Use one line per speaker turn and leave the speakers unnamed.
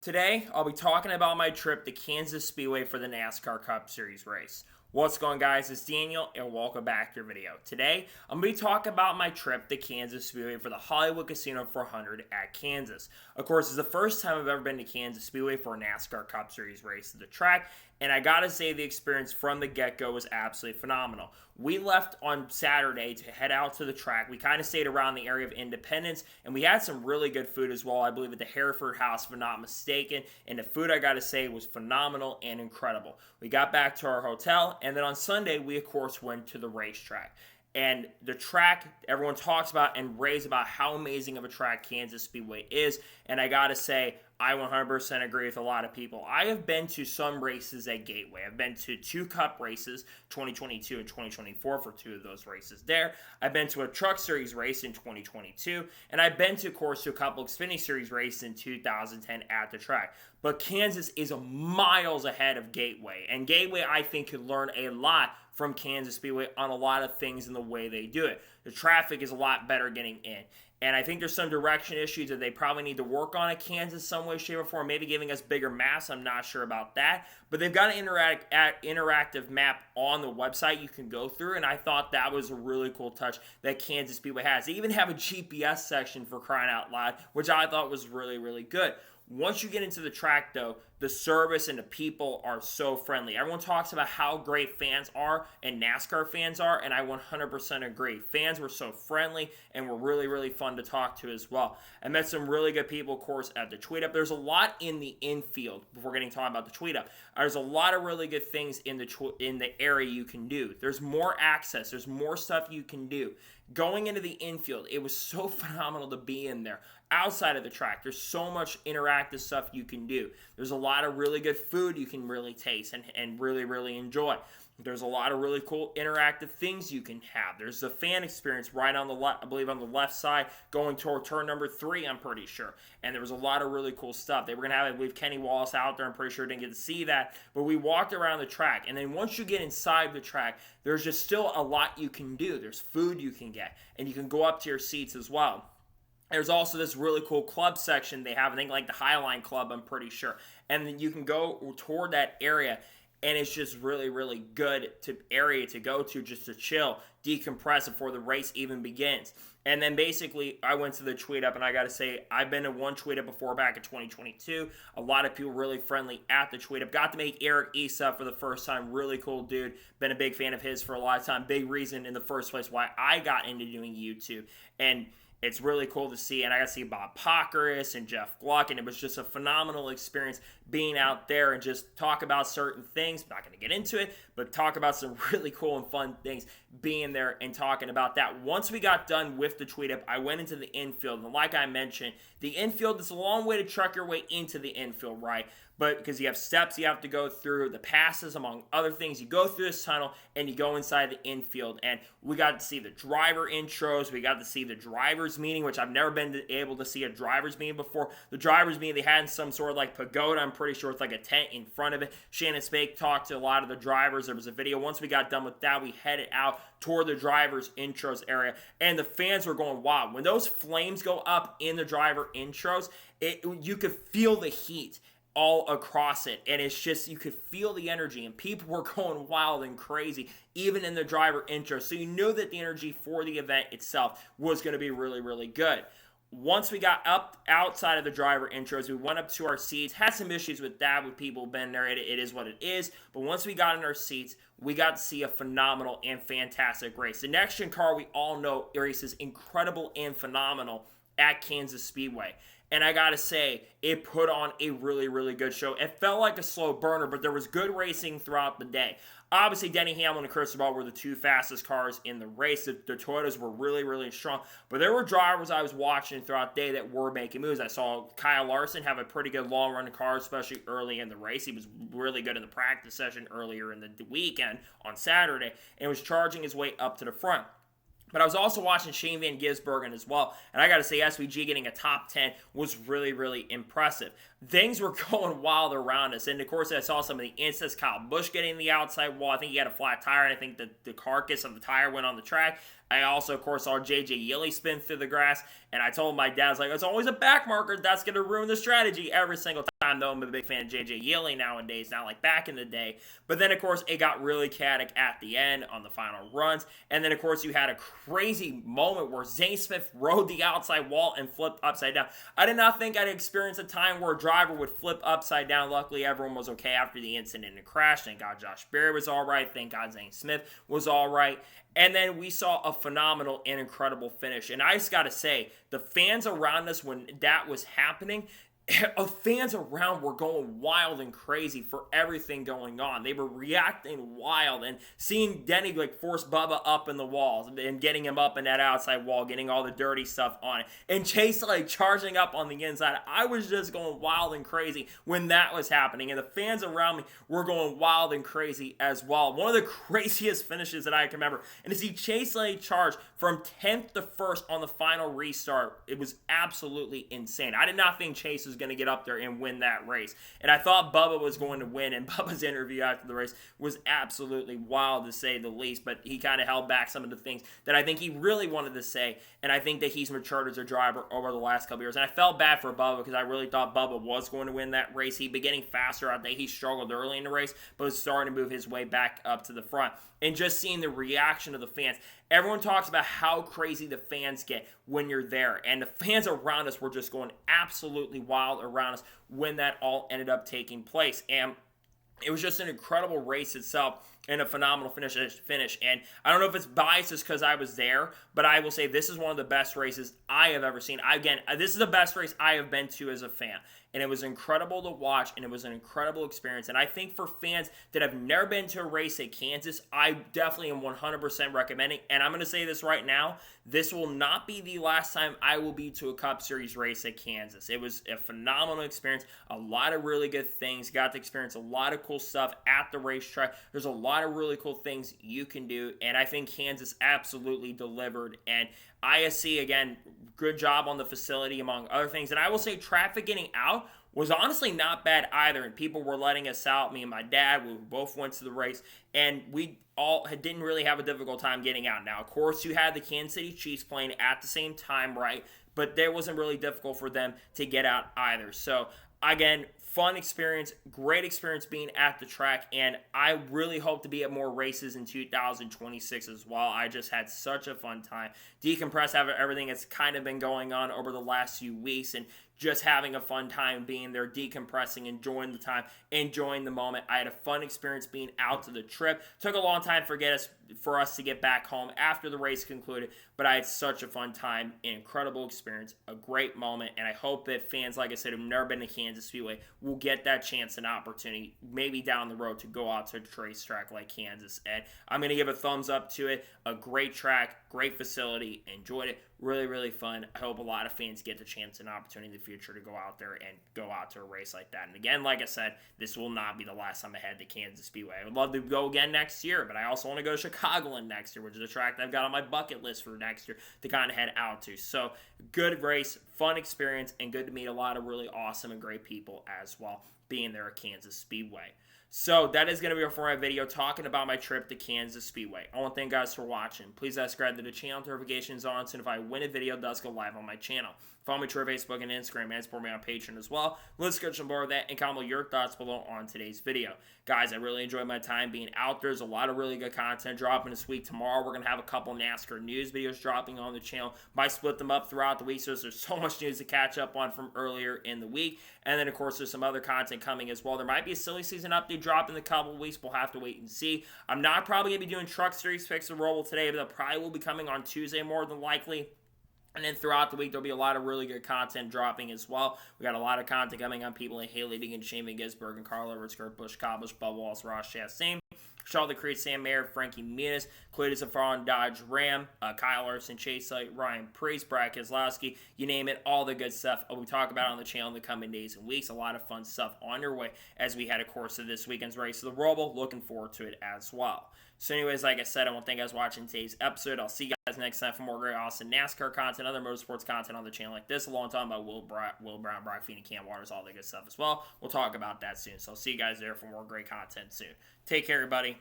Today, I'll be talking about my trip to Kansas Speedway for the NASCAR Cup Series race. What's going on, guys? It's Daniel, and welcome back to your video. Today, I'm going to be talking about my trip to Kansas Speedway for the Hollywood Casino 400 at Kansas. Of course, it's the first time I've ever been to Kansas Speedway for a NASCAR Cup Series race at the track, and I gotta say the experience from the get-go was absolutely phenomenal. We left on Saturday to head out to the track. We kind of stayed around the area of Independence, and we had some really good food as well, I believe at the Hereford House, if I'm not mistaken, and the food, I gotta say, was phenomenal and incredible. We got back to our hotel, and then on Sunday, we, of course, went to the racetrack. And the track, everyone talks about and raves about how amazing of a track Kansas Speedway is. And I got to say, I 100% agree with a lot of people. I have been to some races at Gateway. I've been to 2 Cup races, 2022 and 2024 for 2 of those races there. I've been to a Truck Series race in 2022. And I've been to, of course, to a couple Xfinity Series races in 2010 at the track. But Kansas is miles ahead of Gateway. And Gateway, I think, could learn a lot from Kansas Speedway on a lot of things in the way they do it. The traffic is a lot better getting in. And I think there's some direction issues that they probably need to work on at Kansas some way, shape, or form. Maybe giving us bigger maps. I'm not sure about that. But they've got an interactive map on the website you can go through. And I thought that was a really cool touch that Kansas Speedway has. They even have a GPS section, for crying out loud, which I thought was really, really good. Once you get into the track, though, the service and the people are so friendly. Everyone talks about how great fans are and NASCAR fans are, and I 100% agree. Fans were so friendly and were really, really fun to talk to as well. I met some really good people, of course, at the Tweet Up. There's a lot in the infield before getting talking about the Tweet Up. There's a lot of really good things in the area you can do. There's more access. There's more stuff you can do. Going into the infield, it was so phenomenal to be in there. Outside of the track, there's so much interactive stuff you can do. There's a lot of really good food you can really taste and really, really enjoy. There's a lot of really cool interactive things you can have. There's the fan experience right on the left, I believe on the left side, going toward turn number 3, I'm pretty sure. And there was a lot of really cool stuff. They were going to have, I believe, Kenny Wallace out there. I'm pretty sure didn't get to see that. But we walked around the track. And then once you get inside the track, there's just still a lot you can do. There's food you can get. And you can go up to your seats as well. There's also this really cool club section they have. I think like the Highline Club, I'm pretty sure. And then you can go toward that area. And it's just really, really good area to go to just to chill, decompress before the race even begins. And then basically, I went to the Tweet Up, and I got to say, I've been to one Tweet Up before back in 2022. A lot of people really friendly at the Tweet Up. Got to make Eric Issa for the first time. Really cool dude. Been a big fan of his for a lot of time. Big reason in the first place why I got into doing YouTube. And it's really cool to see, and I got to see Bob Pockrass and Jeff Gluck, and it was just a phenomenal experience being out there and just talk about certain things. I'm not going to get into it, but talk about some really cool and fun things being there and talking about that. Once we got done with the Tweet Up, I went into the infield, and like I mentioned, the infield is a long way to truck your way into the infield, right? But because you have steps you have to go through, the passes, among other things, you go through this tunnel and you go inside the infield. And we got to see the driver intros. We got to see the drivers meeting, which I've never been able to see a drivers meeting before. The drivers meeting, they had some sort of like pagoda. I'm pretty sure it's like a tent in front of it. Shannon Spake talked to a lot of the drivers. There was a video. Once we got done with that, we headed out toward the drivers intros area. And the fans were going wild. When those flames go up in the driver intros, you could feel the heat all across it, and it's just, you could feel the energy, and people were going wild and crazy, even in the driver intro, so you knew that the energy for the event itself was going to be really, really good. Once we got up outside of the driver intros, we went up to our seats, had some issues with that, with people been there, it is what it is, but once we got in our seats, we got to see a phenomenal and fantastic race. The next gen car, we all know, races incredible and phenomenal at Kansas Speedway. And I gotta say, it put on a really, really good show. It felt like a slow burner, but there was good racing throughout the day. Obviously, Denny Hamlin and Cristobal were the 2 fastest cars in the race. The Toyotas were really, really strong. But there were drivers I was watching throughout the day that were making moves. I saw Kyle Larson have a pretty good long-run car, especially early in the race. He was really good in the practice session earlier in the weekend on Saturday and was charging his way up to the front. But I was also watching Shane Van Gisbergen as well. And I got to say, SVG getting a top 10 was really, really impressive. Things were going wild around us. And, of course, I saw some of the incidents. Kyle Busch getting the outside wall. I think he had a flat tire, and I think the carcass of the tire went on the track. I also, of course, saw J.J. Yeley spin through the grass, and I told my dad, I was like, it's always a back marker that's going to ruin the strategy every single time, though I'm a big fan of J.J. Yeley nowadays, not like back in the day. But then, of course, it got really chaotic at the end on the final runs, and then, of course, you had a crazy moment where Zane Smith rode the outside wall and flipped upside down. I did not think I'd experience a time where a driver would flip upside down. Luckily, everyone was okay after the incident and crash. Thank God Josh Berry was all right. Thank God Zane Smith was all right. And then we saw a phenomenal and incredible finish. And I just got to say, the fans around us when that was happening, fans around were going wild and crazy for everything going on. They were reacting wild and seeing Denny like force Bubba up in the walls and getting him up in that outside wall, getting all the dirty stuff on it, and Chase like charging up on the inside. I was just going wild and crazy when that was happening, and the fans around me were going wild and crazy as well. One of the craziest finishes that I can remember, and to see Chase like charge from 10th to 1st on the final restart, it was absolutely insane. I did not think Chase was going to get up there and win that race. And I thought Bubba was going to win, and Bubba's interview after the race was absolutely wild to say the least, but he kind of held back some of the things that I think he really wanted to say, and I think that he's matured as a driver over the last couple years. And I felt bad for Bubba because I really thought Bubba was going to win that race. He'd been getting faster. I think he struggled early in the race, but was starting to move his way back up to the front. And just seeing the reaction of the fans. Everyone talks about how crazy the fans get when you're there. And the fans around us were just going absolutely wild around us when that all ended up taking place. And it was just an incredible race itself and a phenomenal finish. And I don't know if it's biased just because I was there, but I will say this is one of the best races I have ever seen. Again, this is the best race I have been to as a fan. And it was incredible to watch, and it was an incredible experience. And I think for fans that have never been to a race at Kansas, I definitely am 100% recommending. And I'm going to say this right now, this will not be the last time I will be to a Cup Series race at Kansas. It was a phenomenal experience, a lot of really good things. Got to experience a lot of cool stuff at the racetrack. There's a lot of really cool things you can do, and I think Kansas absolutely delivered. And ISC, again, good job on the facility, among other things. And I will say traffic getting out was honestly not bad either. And people were letting us out. Me and my dad, we both went to the race. And we all didn't really have a difficult time getting out. Now, of course, you had the Kansas City Chiefs playing at the same time, right? But there wasn't really difficult for them to get out either. So, again, fun experience, great experience being at the track, and I really hope to be at more races in 2026 as well. I just had such a fun time. Decompress after everything that's kind of been going on over the last few weeks, and just having a fun time being there, decompressing, enjoying the time, enjoying the moment. I had a fun experience being out to the trip. Took a long time for us to get back home after the race concluded, but I had such a fun time, an incredible experience, a great moment, and I hope that fans, like I said, who've never been to Kansas Speedway will get that chance and opportunity maybe down the road to go out to a racetrack like Kansas. And I'm going to give a thumbs up to it. A great track, great facility, enjoyed it. Really, really fun. I hope a lot of fans get the chance and opportunity in the future to go out there and go out to a race like that. And again, like I said, this will not be the last time I head to Kansas Speedway. I would love to go again next year, but I also want to go to Chicagoland next year, which is a track that I've got on my bucket list for next year to kind of head out to. So, good race, fun experience, and good to meet a lot of really awesome and great people as well being there at Kansas Speedway. So that is going to be it for my video talking about my trip to Kansas Speedway. I want to thank you guys for watching. Please subscribe to the channel, notifications on, so if I win a video, it does go live on my channel. Follow me on Facebook and Instagram, and support me on Patreon as well. Let's get some more of that and comment your thoughts below on today's video. Guys, I really enjoyed my time being out there. There's a lot of really good content dropping this week. Tomorrow, we're going to have a couple NASCAR news videos dropping on the channel. Might split them up throughout the week, so there's so much news to catch up on from earlier in the week. And then, of course, there's some other content coming as well. There might be a silly season update dropping in a couple of weeks. We'll have to wait and see. I'm not probably going to be doing Truck Series Picks and Roll today, but that probably will be coming on Tuesday more than likely. And then throughout the week, there'll be a lot of really good content dropping as well. We got a lot of content coming on people like Haley Deegan, Shane Gisberg, and Carl Edwards, Kurt Busch, Kyle Busch, Bubba Wallace, Ross Chastain, Charlotte Creed, Sam Mayer, Frankie Muniz, Cletus Afron, Dodge Ram, Kyle Larson, Chase Light, Ryan Preece, Brad Keselowski, you name it, all the good stuff we talk about on the channel in the coming days and weeks. A lot of fun stuff on your way as we head, of course, to this weekend's race of the Roval. Looking forward to it as well. So anyways, like I said, I want to thank you guys for watching today's episode. I'll see you guys next time for more great, awesome NASCAR content, other motorsports content on the channel like this, along time about Will Brown, Brock Feeney, Cam Waters, all the good stuff as well. We'll talk about that soon. So I'll see you guys there for more great content soon. Take care, everybody.